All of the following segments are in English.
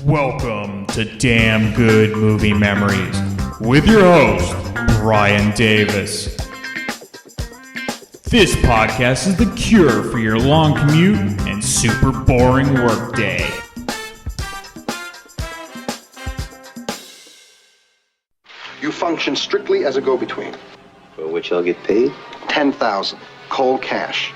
Welcome to Damn Good Movie Memories with your host, Brian Davis. This podcast is the cure for your long commute and super boring workday. You function strictly as a go-between. For which I'll get paid? $10,000, cold cash.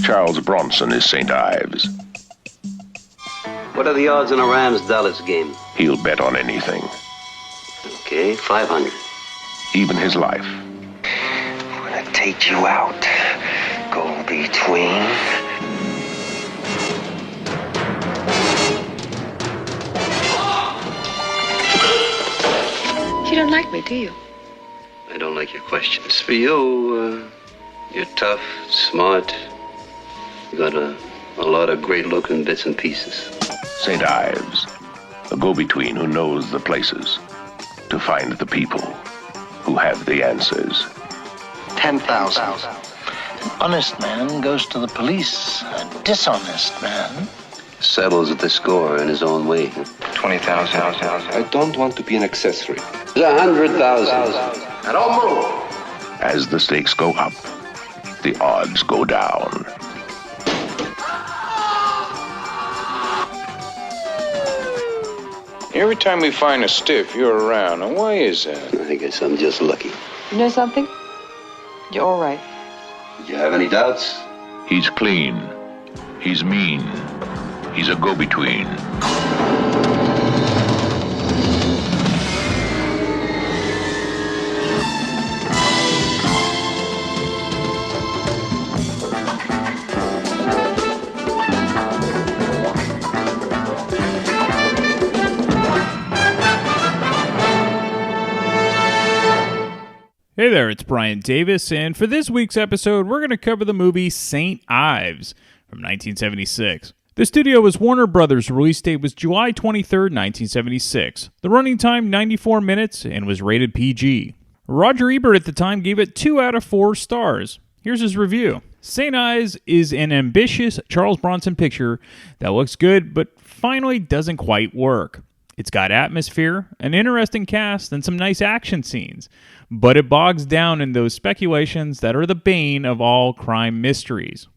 Charles Bronson is St. Ives. What are the odds in a Rams-Dallas game? He'll bet on anything, Okay, 500. even his life. I'm gonna take you out. Go between. You don't like me, do you? I don't like your questions. For you, you're tough, smart. You got a lot of great-looking bits and pieces. St. Ives, a go-between who knows the places to find the people who have the answers. $10,000. An honest man goes to the police. A dishonest man. Settles the score in his own way. 20,000. I don't want to be an accessory. There's 100,000. And don't move. As the stakes go up, the odds go down. Every time we find a stiff, you're around. And why is that? I guess I'm just lucky. You know something? You're all right. Did you have any doubts? He's clean. He's mean. He's a go-between. Hey there, it's Brian Davis, and for this week's episode, we're going to cover the movie St. Ives from 1976. The studio was Warner Brothers. Release date was July 23rd, 1976. The running time, 94 minutes, and was rated PG. Roger Ebert at the time gave it 2 out of 4 stars. Here's his review. St. Ives is an ambitious Charles Bronson picture that looks good, but finally doesn't quite work. It's got atmosphere, an interesting cast, and some nice action scenes, but it bogs down in those speculations that are the bane of all crime mysteries.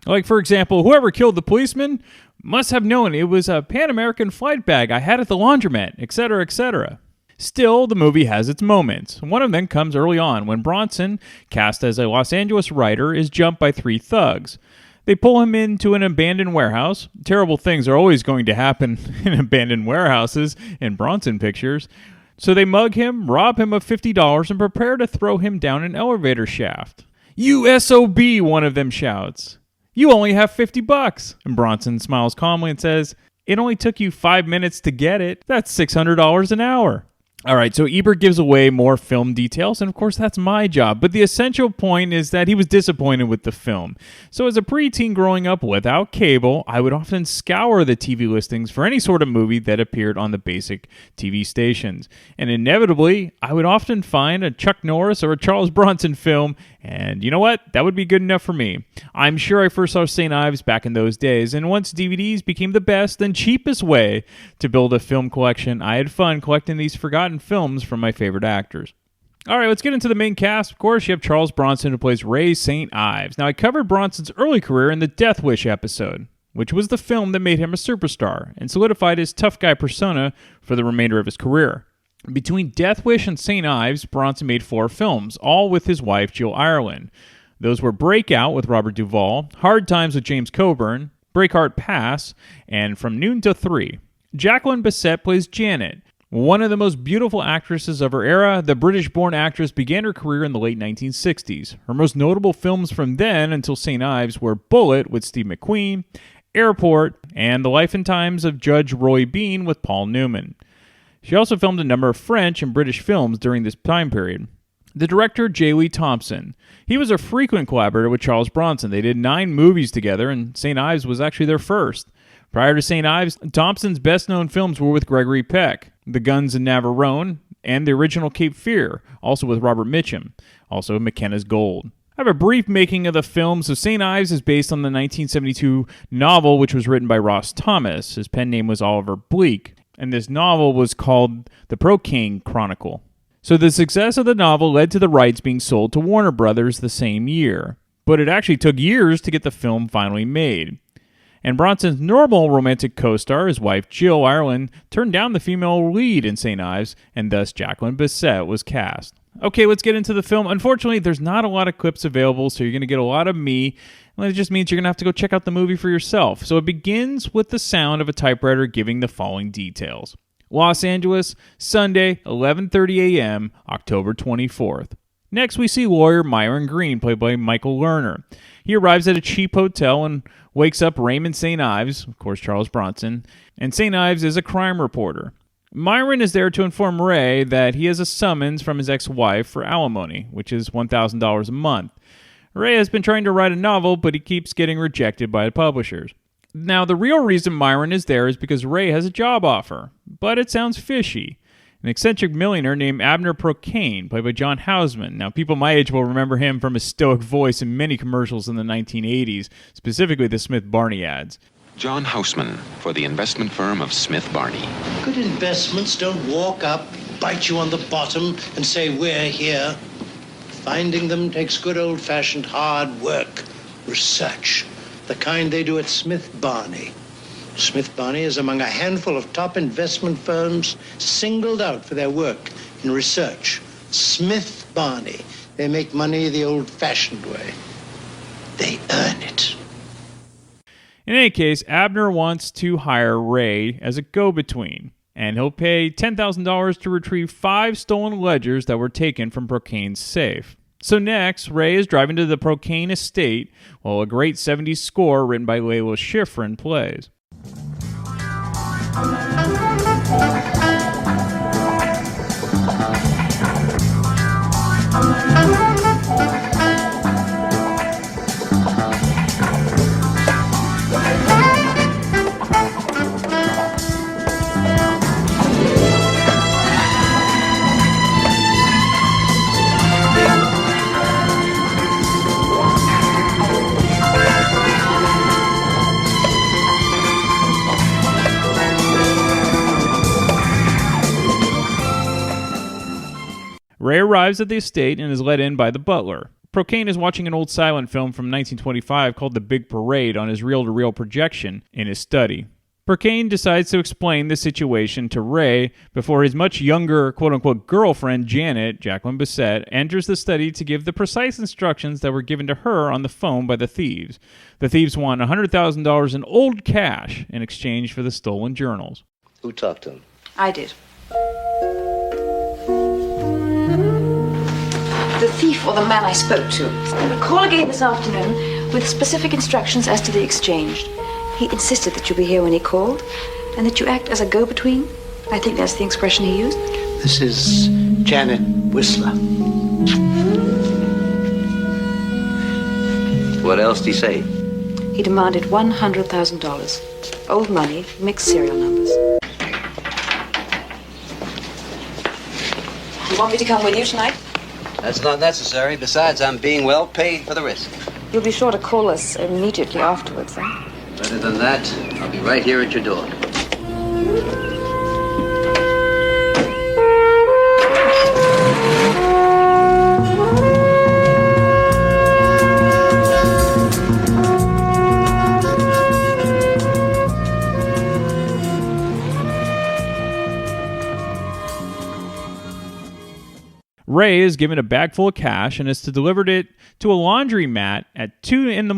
Like, for example, whoever killed the policeman must have known it was a Pan American flight bag I had at the laundromat, etc., etc. Still, the movie has its moments. One of them comes early on when Bronson, cast as a Los Angeles writer, is jumped by 3 thugs. They pull him into an abandoned warehouse. Terrible things are always going to happen in abandoned warehouses in Bronson pictures. So they mug him, rob him of $50, and prepare to throw him down an elevator shaft. "You SOB," one of them shouts. "You only have $50. And Bronson smiles calmly and says, "It only took you 5 minutes to get it. That's $600 an hour." All right, so Ebert gives away more film details, and of course that's my job, but the essential point is that he was disappointed with the film. So as a preteen growing up without cable, I would often scour the TV listings for any sort of movie that appeared on the basic TV stations. And inevitably, I would often find a Chuck Norris or a Charles Bronson film, and you know what? That would be good enough for me. I'm sure I first saw St. Ives back in those days, and once DVDs became the best and cheapest way to build a film collection, I had fun collecting these forgotten films from my favorite actors. All right, let's get into the main cast. Of course, you have Charles Bronson, who plays Ray St. Ives. Now, I covered Bronson's early career in the Death Wish episode, which was the film that made him a superstar and solidified his tough guy persona for the remainder of his career. Between Death Wish and St. Ives, Bronson made 4 films, all with his wife, Jill Ireland. Those were Breakout with Robert Duvall, Hard Times with James Coburn, Breakheart Pass, and From Noon to 3. Jacqueline Bisset plays Janet. One of the most beautiful actresses of her era, the British-born actress began her career in the late 1960s. Her most notable films from then until St. Ives were Bullet with Steve McQueen, Airport, and The Life and Times of Judge Roy Bean with Paul Newman. She also filmed a number of French and British films during this time period. The director, J. Lee Thompson. He was a frequent collaborator with Charles Bronson. They did 9 movies together, and St. Ives was actually their first. Prior to St. Ives, Thompson's best-known films were with Gregory Peck, The Guns of Navarone, and the original Cape Fear, also with Robert Mitchum, also McKenna's Gold. I have a brief making of the film. So St. Ives is based on the 1972 novel, which was written by Ross Thomas. His pen name was Oliver Bleak, and this novel was called The Procaine Chronicle. So the success of the novel led to the rights being sold to Warner Brothers the same year, but it actually took years to get the film finally made. And Bronson's normal romantic co-star, his wife Jill Ireland, turned down the female lead in St. Ives, and thus Jacqueline Bisset was cast. Okay, let's get into the film. Unfortunately, there's not a lot of clips available, so you're going to get a lot of me, and it just means you're going to have to go check out the movie for yourself. So it begins with the sound of a typewriter giving the following details. Los Angeles, Sunday, 11:30 a.m., October 24th. Next, we see lawyer Myron Green, played by Michael Lerner. He arrives at a cheap hotel and wakes up Raymond St. Ives, of course Charles Bronson, and St. Ives is a crime reporter. Myron is there to inform Ray that he has a summons from his ex-wife for alimony, which is $1,000 a month. Ray has been trying to write a novel, but he keeps getting rejected by the publishers. Now, the real reason Myron is there is because Ray has a job offer, but it sounds fishy. An eccentric millionaire named Abner Procaine, played by John Houseman. Now, people my age will remember him from his stoic voice in many commercials in the 1980s, specifically the Smith Barney ads. John Houseman for the investment firm of Smith Barney. Good investments don't walk up, bite you on the bottom, and say, we're here. Finding them takes good old-fashioned hard work, research, the kind they do at Smith Barney. Smith Barney is among a handful of top investment firms singled out for their work in research. Smith Barney. They make money the old-fashioned way. They earn it. In any case, Abner wants to hire Ray as a go-between, and he'll pay $10,000 to retrieve 5 stolen ledgers that were taken from Procaine's safe. So next, Ray is driving to the Procaine estate while a great 70s score written by Layla Schifrin plays. Ray arrives at the estate and is let in by the butler. Procaine is watching an old silent film from 1925 called The Big Parade on his reel-to-reel projection in his study. Procaine decides to explain the situation to Ray before his much younger quote-unquote girlfriend, Janet, Jacqueline Bisset, enters the study to give the precise instructions that were given to her on the phone by the thieves. The thieves want $100,000 in old cash in exchange for the stolen journals. Who talked to him? I did. The thief or the man I spoke to. I will call again this afternoon with specific instructions as to the exchange. He insisted that you be here when he called and that you act as a go-between. I think that's the expression he used. This is Janet Whistler. What else did he say? He demanded $100,000. Old money, mixed serial numbers. You want me to come with you tonight? That's not necessary. Besides, I'm being well paid for the risk. You'll be sure to call us immediately afterwards, then. Better than that, I'll be right here at your door. Ray is given a bag full of cash and is to deliver it to a laundromat at 2 a.m.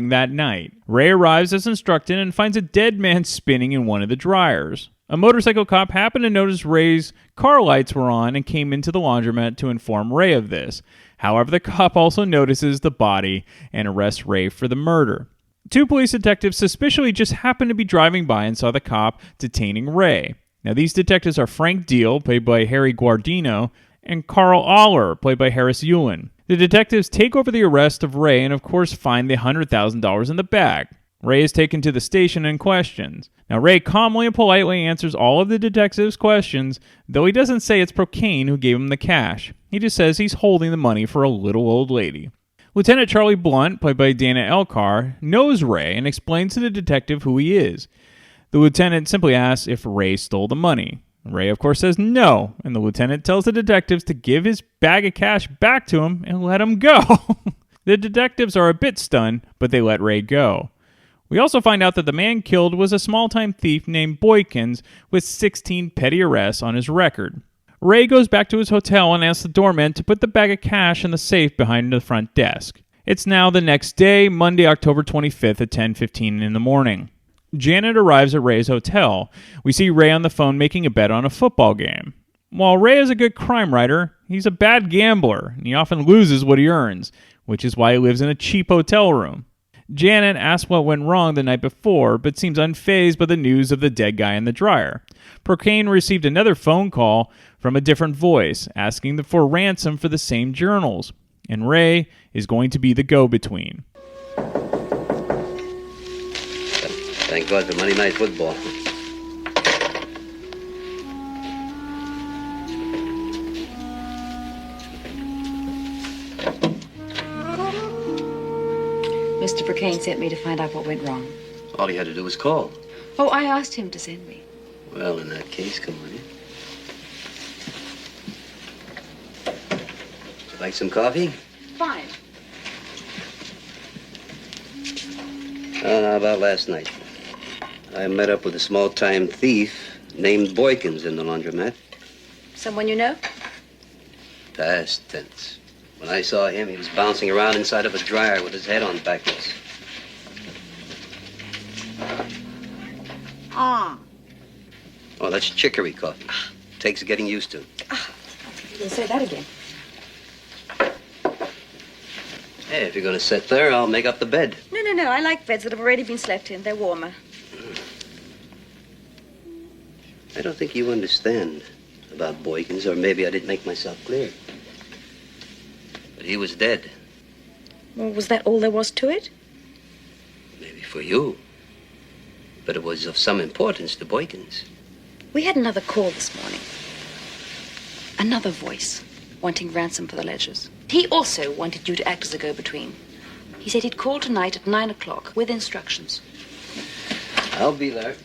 that night. Ray arrives as instructed and finds a dead man spinning in one of the dryers. A motorcycle cop happened to notice Ray's car lights were on and came into the laundromat to inform Ray of this. However, the cop also notices the body and arrests Ray for the murder. 2 police detectives suspiciously just happened to be driving by and saw the cop detaining Ray. Now, these detectives are Frank Deal, played by Harry Guardino, and Carl Aller, played by Harris Yulin. The detectives take over the arrest of Ray and, of course, find the $100,000 in the bag. Ray is taken to the station and questioned. Now, Ray calmly and politely answers all of the detective's questions, though he doesn't say it's Procaine who gave him the cash. He just says he's holding the money for a little old lady. Lieutenant Charlie Blunt, played by Dana Elcar, knows Ray and explains to the detective who he is. The lieutenant simply asks if Ray stole the money. Ray, of course, says no, and the lieutenant tells the detectives to give his bag of cash back to him and let him go. The detectives are a bit stunned, but they let Ray go. We also find out that the man killed was a small-time thief named Boykins with 16 petty arrests on his record. Ray goes back to his hotel and asks the doorman to put the bag of cash in the safe behind the front desk. It's now the next day, Monday, October 25th at 10:15 in the morning. Janet arrives at Ray's hotel. We see Ray on the phone making a bet on a football game. While Ray is a good crime writer, he's a bad gambler, and he often loses what he earns, which is why he lives in a cheap hotel room. Janet asks what went wrong the night before, but seems unfazed by the news of the dead guy in the dryer. Procaine received another phone call from a different voice, asking for ransom for the same journals, and Ray is going to be the go-between. Thank God for Monday Night Football. Mr. Procaine sent me to find out what went wrong. All he had to do was call. Oh, I asked him to send me. Well, in that case, come on in. Would you like some coffee? Fine. How about last night? I met up with a small-time thief named Boykins in the laundromat. Someone you know? Past tense. When I saw him, he was bouncing around inside of a dryer with his head on backwards. Oh, that's chicory coffee. Takes getting used to. You'll say that again. Hey, if you're going to sit there, I'll make up the bed. No. I like beds that have already been slept in. They're warmer. I don't think you understand about Boykins, or maybe I didn't make myself clear. But he was dead. Well, was that all there was to it? Maybe for you. But it was of some importance to Boykins. We had another call this morning. Another voice wanting ransom for the ledgers. He also wanted you to act as a go-between. He said he'd call tonight at 9 o'clock with instructions. I'll be there.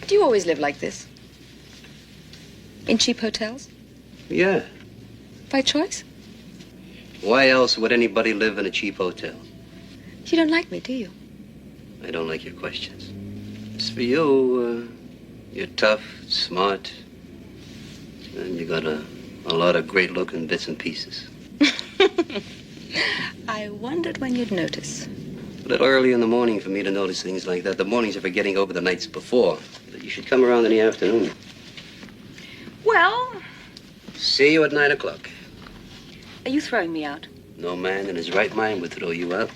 Do you always live like this? In cheap hotels? Yeah. By choice? Why else would anybody live in a cheap hotel? You don't like me, do you? I don't like your questions. As for you, you're tough, smart, and you got a lot of great-looking bits and pieces. I wondered when you'd notice. A little early in the morning for me to notice things like that. The mornings are for getting over the nights before. But you should come around in the afternoon. Well... See you at 9 o'clock. Are you throwing me out? No man in his right mind would throw you out.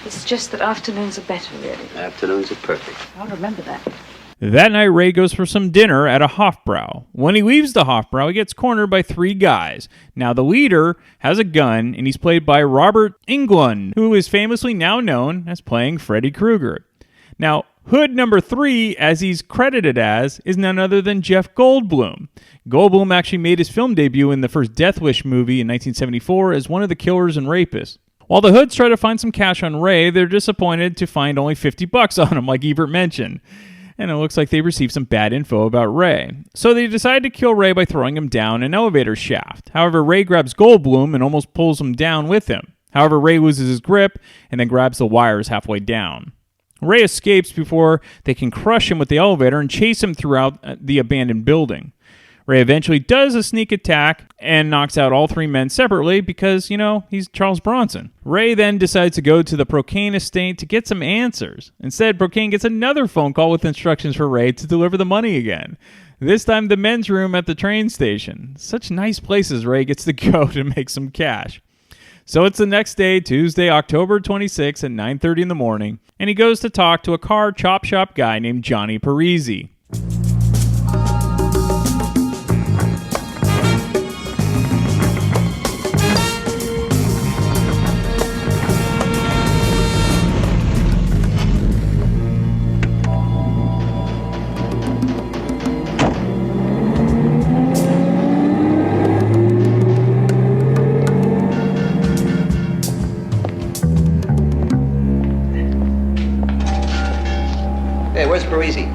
It's just that afternoons are better, really. Afternoons are perfect. I'll remember that. That night, Ray goes for some dinner at a Hofbrau. When he leaves the Hofbrau, he gets cornered by three guys. Now, the leader has a gun, and he's played by Robert Englund, who is famously now known as playing Freddy Krueger. Now, Hood number 3, as he's credited as, is none other than Jeff Goldblum. Goldblum actually made his film debut in the first Death Wish movie in 1974 as one of the killers and rapists. While the Hoods try to find some cash on Ray, they're disappointed to find only $50 on him, like Ebert mentioned. And it looks like they received some bad info about Ray. So they decide to kill Ray by throwing him down an elevator shaft. However, Ray grabs Goldblum and almost pulls him down with him. However, Ray loses his grip and then grabs the wires halfway down. Ray escapes before they can crush him with the elevator and chase him throughout the abandoned building. Ray eventually does a sneak attack and knocks out all three men separately because, he's Charles Bronson. Ray then decides to go to the Procaine estate to get some answers. Instead, Procaine gets another phone call with instructions for Ray to deliver the money again. This time, the men's room at the train station. Such nice places Ray gets to go to make some cash. So it's the next day, Tuesday, October 26th at 9:30 in the morning, and he goes to talk to a car chop shop guy named Johnny Parisi. Hey, where's Parisi?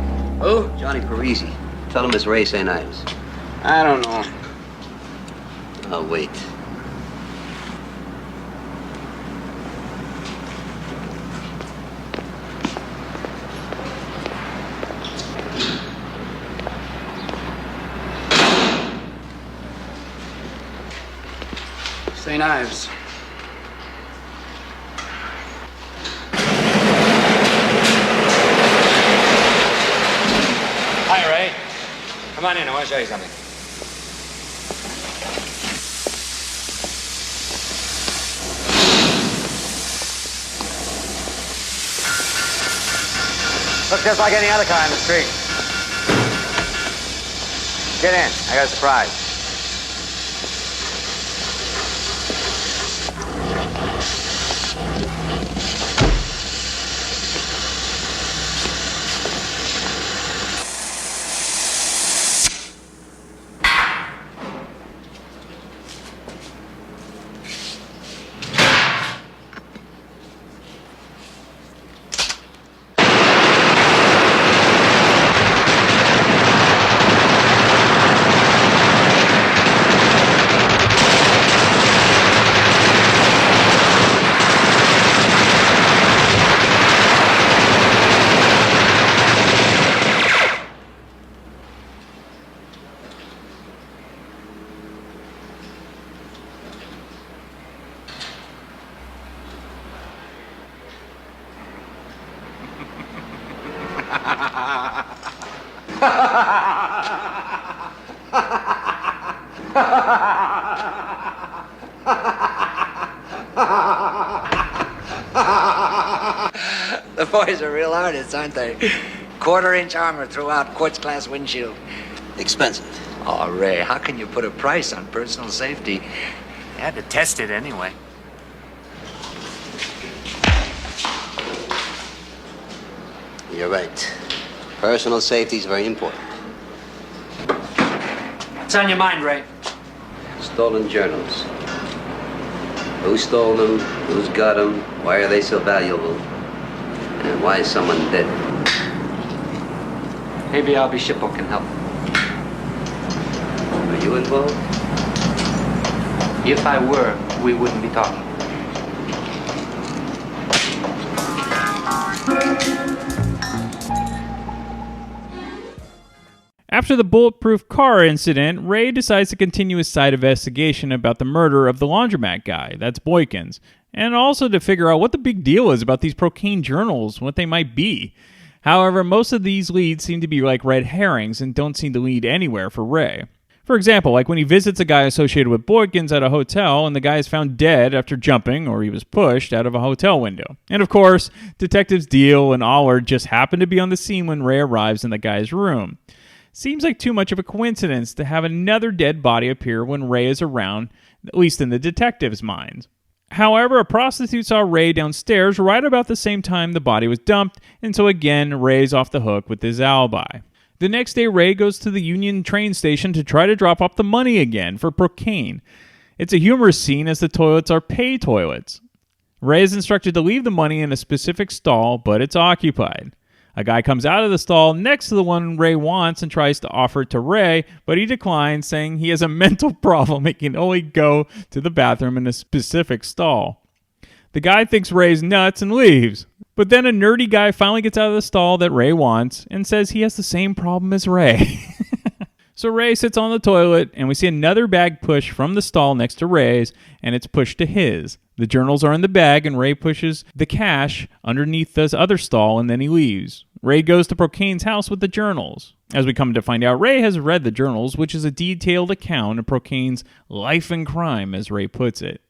Who? Johnny Parisi. Tell him it's Ray St. Ives. I don't know. I'll wait. St. Ives. Hi, Ray. Come on in. I want to show you something. Looks just like any other car in the street. Get in. I got a surprise. The boys are real artists, aren't they? Quarter-inch armor throughout, quartz glass windshield. Expensive. Oh, Ray, how can you put a price on personal safety? You had to test it anyway. You're right. Personal safety is very important. What's on your mind, Ray? Stolen journals. Who stole them? Who's got them? Why are they so valuable? And why is someone dead? Maybe I'll be Shippo can help. Are you involved? If I were, we wouldn't be talking. After the bulletproof car incident, Ray decides to continue his side investigation about the murder of the laundromat guy, that's Boykins, and also to figure out what the big deal is about these Procaine journals, what they might be. However, most of these leads seem to be like red herrings and don't seem to lead anywhere for Ray. For example, like when he visits a guy associated with Boykins at a hotel and the guy is found dead after jumping, or he was pushed, out of a hotel window. And of course, detectives Deal and Allard just happen to be on the scene when Ray arrives in the guy's room. Seems like too much of a coincidence to have another dead body appear when Ray is around, at least in the detectives' minds. However, a prostitute saw Ray downstairs right about the same time the body was dumped, and so again, Ray's off the hook with his alibi. The next day, Ray goes to the Union train station to try to drop off the money again for Procaine. It's a humorous scene as the toilets are pay toilets. Ray is instructed to leave the money in a specific stall, but it's occupied. A guy comes out of the stall next to the one Ray wants and tries to offer it to Ray, but he declines, saying he has a mental problem and can only go to the bathroom in a specific stall. The guy thinks Ray's nuts and leaves, but then a nerdy guy finally gets out of the stall that Ray wants and says he has the same problem as Ray. So Ray sits on the toilet, and we see another bag push from the stall next to Ray's, and it's pushed to his. The journals are in the bag, and Ray pushes the cash underneath the other stall, and then he leaves. Ray goes to Procaine's house with the journals. As we come to find out, Ray has read the journals, which is a detailed account of Procaine's life and crime, as Ray puts it.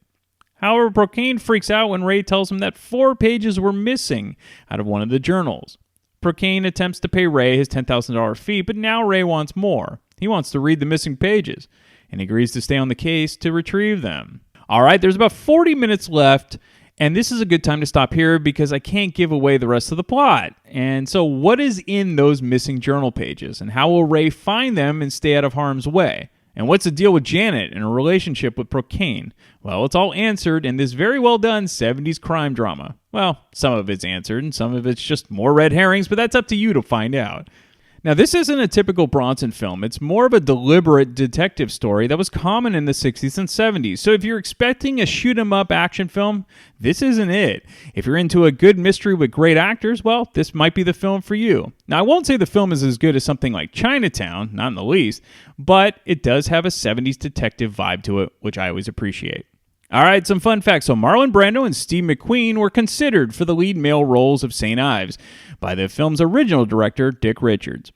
However, Procaine freaks out when Ray tells him that 4 pages were missing out of one of the journals. Procaine attempts to pay Ray his $10,000 fee, but now Ray wants more. He wants to read the missing pages, and agrees to stay on the case to retrieve them. All right, there's about 40 minutes left, and this is a good time to stop here because I can't give away the rest of the plot. And so what is in those missing journal pages, and how will Ray find them and stay out of harm's way? And what's the deal with Janet and her relationship with Procaine? Well, it's all answered in this very well done 70s crime drama. Well, some of it's answered, and some of it's just more red herrings, but that's up to you to find out. Now, this isn't a typical Bronson film. It's more of a deliberate detective story that was common in the 60s and 70s. So if you're expecting a shoot-'em-up action film, this isn't it. If you're into a good mystery with great actors, well, this might be the film for you. Now, I won't say the film is as good as something like Chinatown, not in the least, but it does have a 70s detective vibe to it, which I always appreciate. All right, some fun facts. So Marlon Brando and Steve McQueen were considered for the lead male roles of St. Ives by the film's original director, Dick Richards.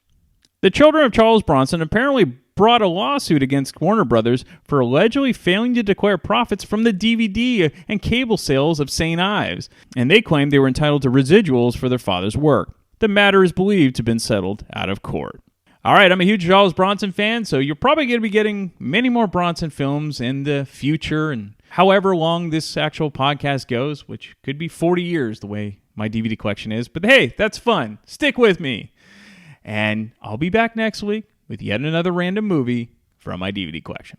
The children of Charles Bronson apparently brought a lawsuit against Warner Brothers for allegedly failing to declare profits from the DVD and cable sales of St. Ives, and they claimed they were entitled to residuals for their father's work. The matter is believed to have been settled out of court. All right, I'm a huge Charles Bronson fan, so you're probably going to be getting many more Bronson films in the future, and however long this actual podcast goes, which could be 40 years the way my DVD collection is. But hey, that's fun. Stick with me. And I'll be back next week with yet another random movie from my DVD collection.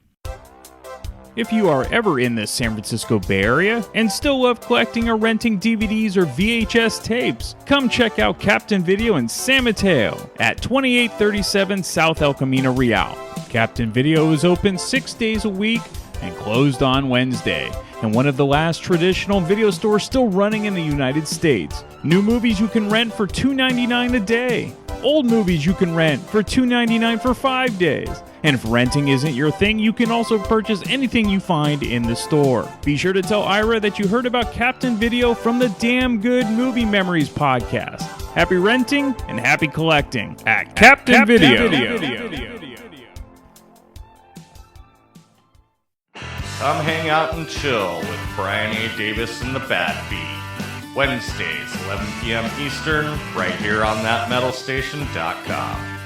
If you are ever in the San Francisco Bay Area and still love collecting or renting DVDs or VHS tapes, come check out Captain Video in San Mateo at 2837 South El Camino Real. Captain Video is open 6 days a week and closed on Wednesday, and one of the last traditional video stores still running in the United States. New movies you can rent for $2.99 a day. Old movies you can rent for $2.99 for 5 days. And if renting isn't your thing, you can also purchase anything you find in the store. Be sure to tell Ira that you heard about Captain Video from the Damn Good Movie Memories podcast. Happy renting and happy collecting at Captain Video. Come hang out and chill with Brian A. Davis and the Bad Beat. Wednesdays, 11 p.m. Eastern, right here on thatmetalstation.com.